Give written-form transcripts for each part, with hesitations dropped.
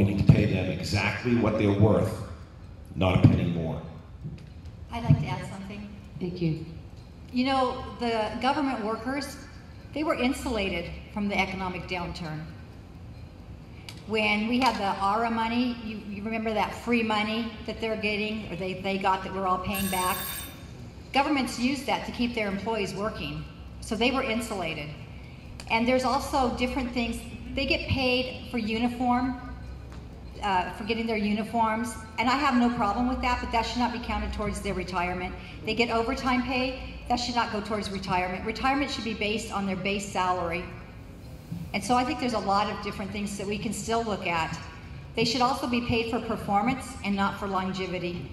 we need to pay them exactly what they're worth, not a penny more. I'd like to add something. Thank you. You know, the government workers, they were insulated from the economic downturn. When we had the ARA money, you remember that free money that they're getting, or they got that we're all paying back? Governments used that to keep their employees working, so they were insulated. And there's also different things. They get paid for uniform, for getting their uniforms, and I have no problem with that, but that should not be counted towards their retirement. They get overtime pay, that should not go towards retirement. Retirement should be based on their base salary. And so I think there's a lot of different things that we can still look at. They should also be paid for performance and not for longevity.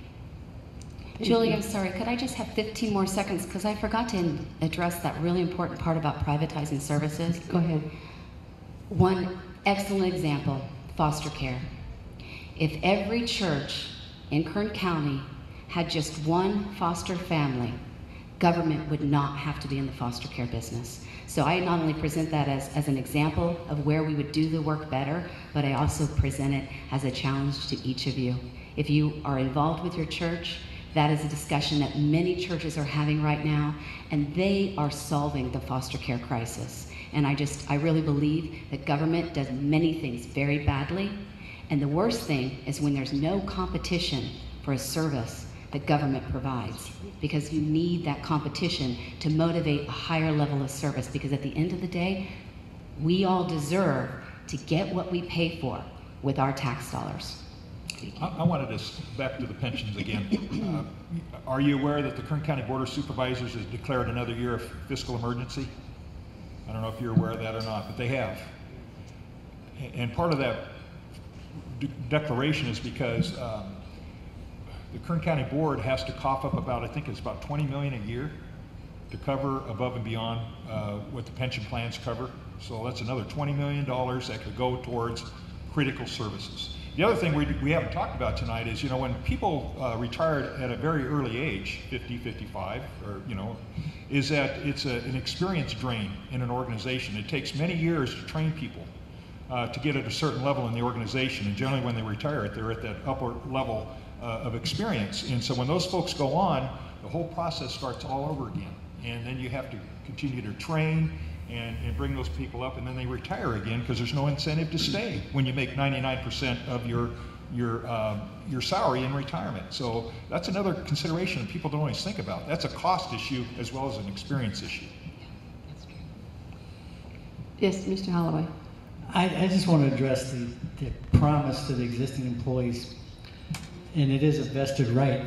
Julie, I'm sorry, could I just have 15 more seconds? Because I forgot to address that really important part about privatizing services. Go ahead. One excellent example, foster care. If every church in Kern County had just one foster family, government would not have to be in the foster care business. So I not only present that as an example of where we would do the work better, but I also present it as a challenge to each of you. If you are involved with your church, that is a discussion that many churches are having right now, and they are solving the foster care crisis. And I really believe that government does many things very badly, and the worst thing is when there's no competition for a service that government provides, because you need that competition to motivate a higher level of service, because at the end of the day, we all deserve to get what we pay for with our tax dollars. I wanted to back to the pensions again. Are you aware that the Kern County Board of Supervisors has declared another year of fiscal emergency? I don't know if you're aware of that or not, but they have. And part of that declaration is because the Kern County Board has to cough up about, I think it's about $20 million a year to cover above and beyond what the pension plans cover. So that's another $20 million that could go towards critical services. The other thing we haven't talked about tonight is, you know, when people retired at a very early age, 50, 55, or, you know, is that it's an experience drain in an organization. It takes many years to train people to get at a certain level in the organization, and generally when they retire, they're at that upper level of experience. And so when those folks go on, the whole process starts all over again. And then you have to continue to train and bring those people up, and then they retire again because there's no incentive to stay when you make 99% of your salary in retirement. So that's another consideration that people don't always think about. That's a cost issue as well as an experience issue. Yes, Mr. Holloway. I just want to address the promise to the existing employees, and it is a vested right,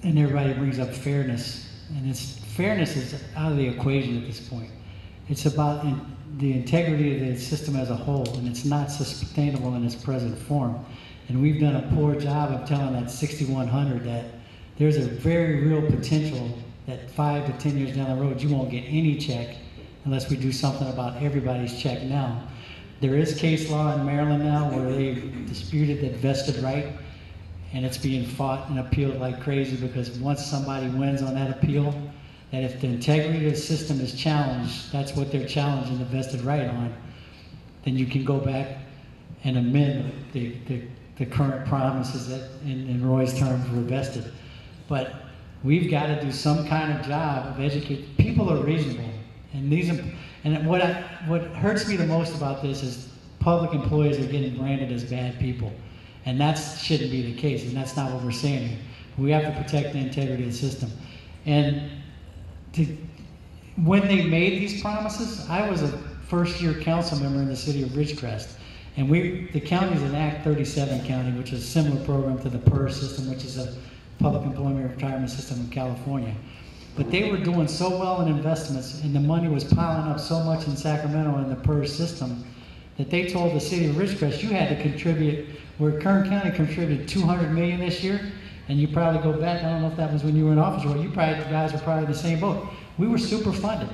and everybody brings up fairness, and fairness is out of the equation at this point. It's about the integrity of the system as a whole, and it's not sustainable in its present form. And we've done a poor job of telling that 6,100 that there's a very real potential that 5 to 10 years down the road you won't get any check unless we do something about everybody's check now. There is case law in Maryland now where they've disputed that vested right, and it's being fought and appealed like crazy, because once somebody wins on that appeal, that if the integrity of the system is challenged, that's what they're challenging the vested right on, then you can go back and amend the current promises that, in Roy's terms, were vested. But we've got to do some kind of job of educating. People are reasonable. And what hurts me the most about this is public employees are getting branded as bad people. And that shouldn't be the case, and that's not what we're saying here. We have to protect the integrity of the system. And when they made these promises, I was a first-year council member in the city of Ridgecrest. And the county is an Act 37 county, which is a similar program to the PERS system, which is a public employment retirement system in California. But they were doing so well in investments, and the money was piling up so much in Sacramento in the PERS system, that they told the city of Ridgecrest, you had to contribute, where Kern County contributed $200 million this year, and you probably go back, I don't know if that was when you were in office, or you guys were probably in the same boat. We were super funded.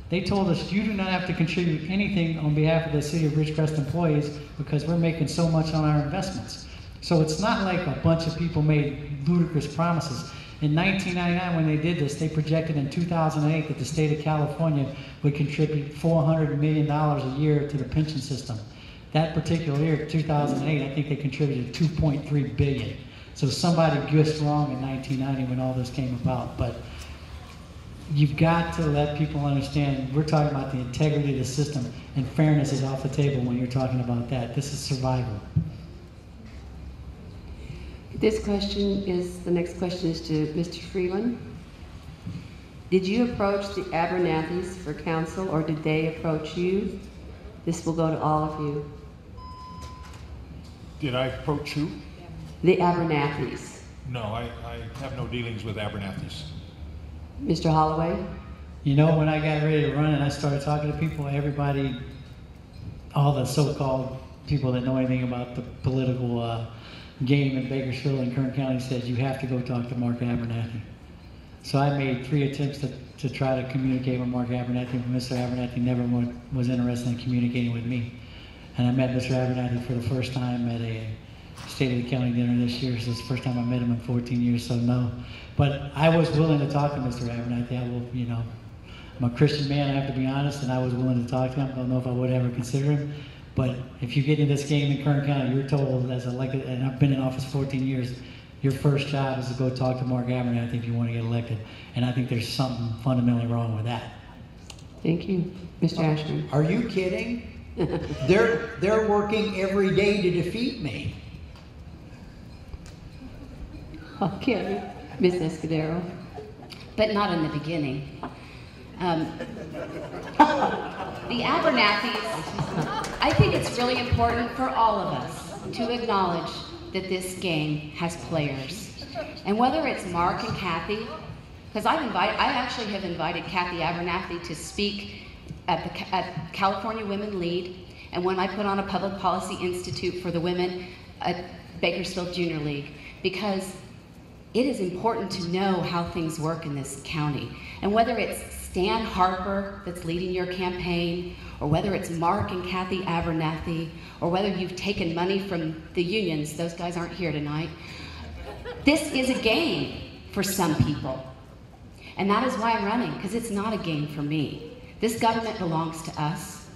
They told us, you do not have to contribute anything on behalf of the city of Ridgecrest employees because we're making so much on our investments. So it's not like a bunch of people made ludicrous promises. In 1999, when they did this, they projected in 2008 that the state of California would contribute $400 million a year to the pension system. that particular year, 2008, I think they contributed 2.3 billion. So somebody guessed wrong in 1990 when all this came about. But you've got to let people understand, we're talking about the integrity of the system, and fairness is off the table when you're talking about that. This is survival. This question is, the next question is to Mr. Freeland. Did you approach the Abernathys for counsel, or did they approach you? This will go to all of you. Did I approach who? The Abernathys. No, I have no dealings with Abernathys. Mr. Holloway? You know, when I got ready to run and I started talking to people, everybody, all the so-called people that know anything about the political game in Bakersfield and Kern County said, you have to go talk to Mark Abernathy. So I made 3 attempts to try to communicate with Mark Abernathy, but Mr. Abernathy never was interested in communicating with me. And I met Mr. Abernathy for the first time at a State of the County dinner this year, so it's the first time I met him in 14 years, so no. But I was willing to talk to Mr. Abernathy. I will, you know, I'm a Christian man, I have to be honest, and I was willing to talk to him. I don't know if I would ever consider him. But if you get into this game in Kern County, you're told, as elected, and I've been in office 14 years, your first job is to go talk to Mark Abernathy if you want to get elected. And I think there's something fundamentally wrong with that. Thank you. Mr. Ashburn? Are you kidding? They're working every day to defeat me. Okay. Ms. Escudero? But not in the beginning. The Abernathys, I think it's really important for all of us to acknowledge that this game has players. And whether it's Mark and Kathy, because I actually have invited Kathy Abernathy to speak at California Women Lead, and when I put on a Public Policy Institute for the women at Bakersfield Junior League, because it is important to know how things work in this county. And whether it's Stan Harper that's leading your campaign, or whether it's Mark and Kathy Abernathy, or whether you've taken money from the unions, those guys aren't here tonight, this is a game for some people. And that is why I'm running, because it's not a game for me. This government belongs to us,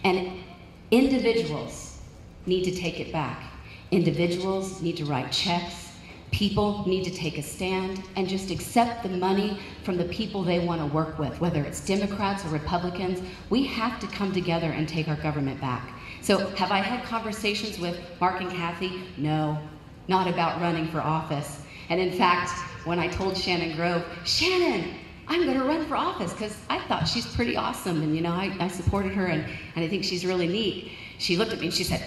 and individuals need to take it back. Individuals need to write checks. People need to take a stand and just accept the money from the people they want to work with, whether it's Democrats or Republicans. We have to come together and take our government back. So have I had conversations with Mark and Kathy? No, not about running for office. And in fact, when I told Shannon Grove, Shannon, I'm going to run for office because I thought she's pretty awesome, and you know, I supported her, and I think she's really neat. She looked at me and she said,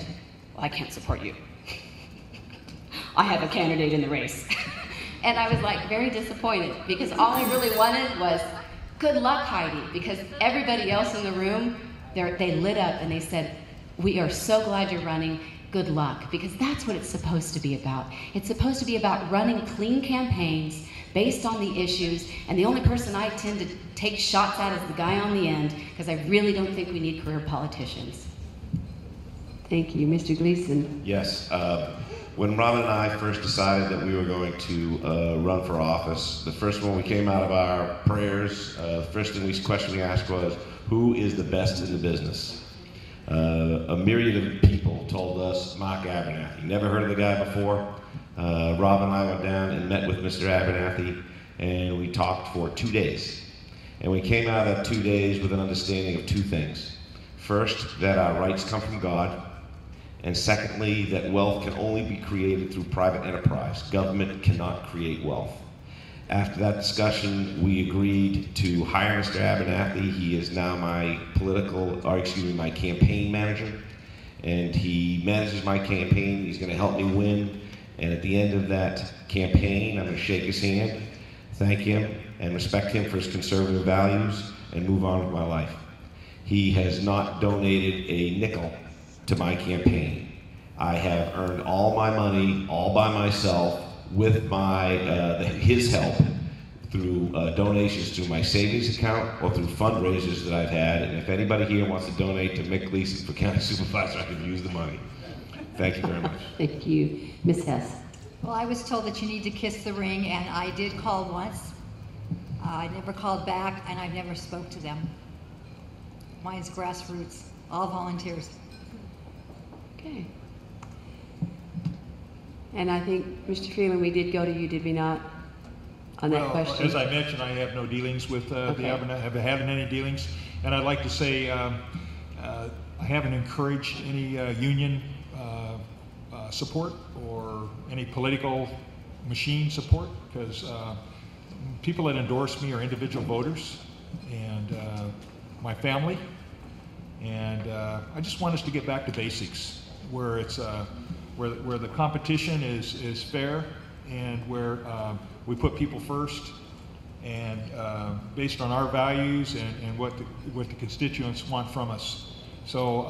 well, I can't support you. I have a candidate in the race. And I was like very disappointed, because all I really wanted was, good luck, Heidi, because everybody else in the room, they lit up and they said, we are so glad you're running, good luck, because that's what it's supposed to be about. It's supposed to be about running clean campaigns based on the issues, and the only person I tend to take shots at is the guy on the end, because I really don't think we need career politicians. Thank you. Mr. Gleason? Yes. When Robin and I first decided that we were going to run for office, the first one we came out of our prayers, the first question we asked was, who is the best in the business? A myriad of people told us Mark Abernathy. Never heard of the guy before. Rob and I went down and met with Mr. Abernathy, and we talked for 2 days. And we came out of that 2 days with an understanding of 2 things. First, that our rights come from God. And secondly, that wealth can only be created through private enterprise. Government cannot create wealth. After that discussion, we agreed to hire Mr. Abernathy. He is now my my campaign manager. And he manages my campaign. He's going to help me win. And at the end of that campaign, I'm going to shake his hand, thank him, and respect him for his conservative values, and move on with my life. He has not donated a nickel to my campaign. I have earned all my money all by myself with his help through donations through my savings account or through fundraisers that I've had. And if anybody here wants to donate to Mick Gleason for county supervisor, I can use the money. Thank you very much. Thank you. Ms. Hess? Well, I was told that you need to kiss the ring, and I did call once. I never called back, and I've never spoke to them. Mine's grassroots, all volunteers. Okay. And I think, Mr. Freeland, we did go to you, did we not, on that question? As I mentioned, I have no dealings with Okay. the Abernathy, haven't had any dealings. And I'd like to say I haven't encouraged any union support or any political machine support, because people that endorse me are individual voters and my family. And I just want us to get back to basics, where it's where the competition is fair, and where we put people first, and based on our values and what the constituents want from us. So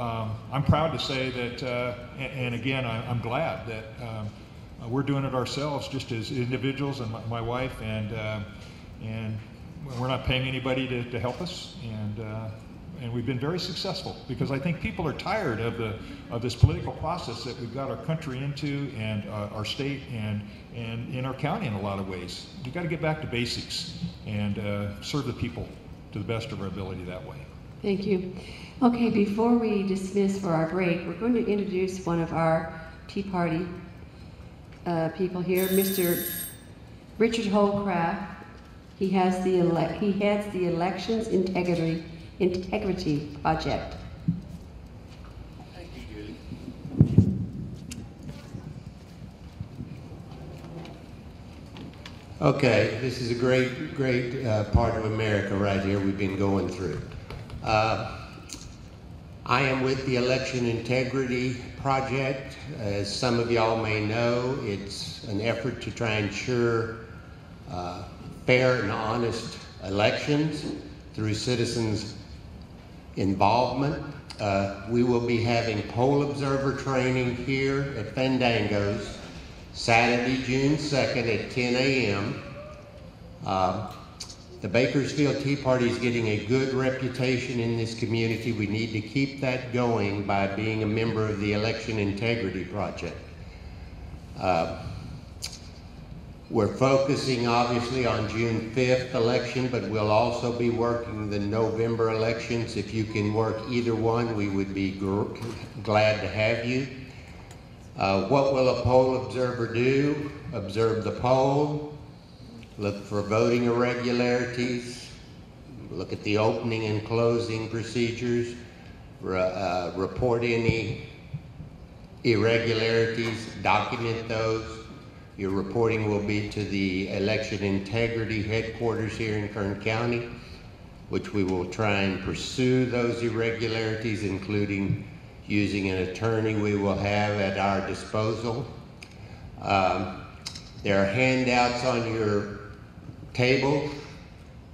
I'm proud to say that, and again, I'm glad that we're doing it ourselves, just as individuals, and my wife, and we're not paying anybody to help us, and we've been very successful, because I think people are tired of this political process that we've got our country into, and our state, and in our county in a lot of ways. We've got to get back to basics and serve the people to the best of our ability that way. Thank you. Okay, before we dismiss for our break, we're going to introduce one of our Tea Party people here, Mr. Richard Holcraft. He heads the Elections Integrity Project. Thank you, Judy. Okay, this is a great part of America right here we've been going through. I am with the Election Integrity Project. As some of y'all may know, it's an effort to try and ensure fair and honest elections through citizens' involvement. We will be having poll observer training here at Fandango's Saturday, June 2nd at 10 a.m. The Bakersfield Tea Party is getting a good reputation in this community. We need to keep that going by being a member of the Election Integrity Project. We're focusing obviously on June 5th election, but we'll also be working the November elections. If you can work either one, we would be glad to have you. What will a poll observer do? Observe the poll, look for voting irregularities, look at the opening and closing procedures, report any irregularities, document those. Your reporting will be to the Election Integrity Headquarters here in Kern County, which we will try and pursue those irregularities, including using an attorney we will have at our disposal. There are handouts on your table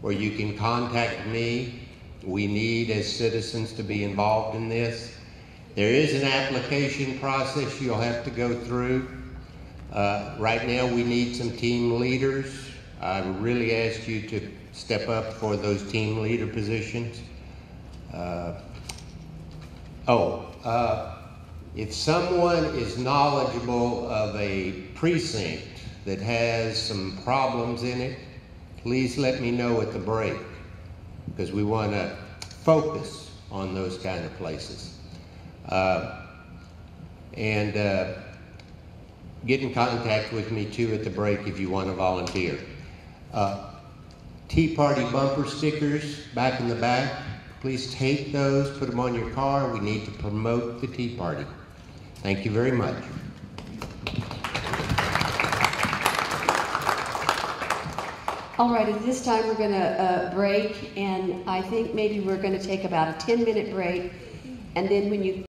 where you can contact me. We need, as citizens, to be involved in this. There is an application process you'll have to go through. Right now we need some team leaders. I really ask you to step up for those team leader positions. If someone is knowledgeable of a precinct that has some problems in it, please let me know at the break, because we want to focus on those kind of places. Get in contact with me too at the break if you want to volunteer. Tea Party bumper stickers back in the back. Please take those, put them on your car. We need to promote the Tea Party. Thank you very much. All right, at this time we're going to break, and I think maybe we're going to take about a 10-minute break, and then when you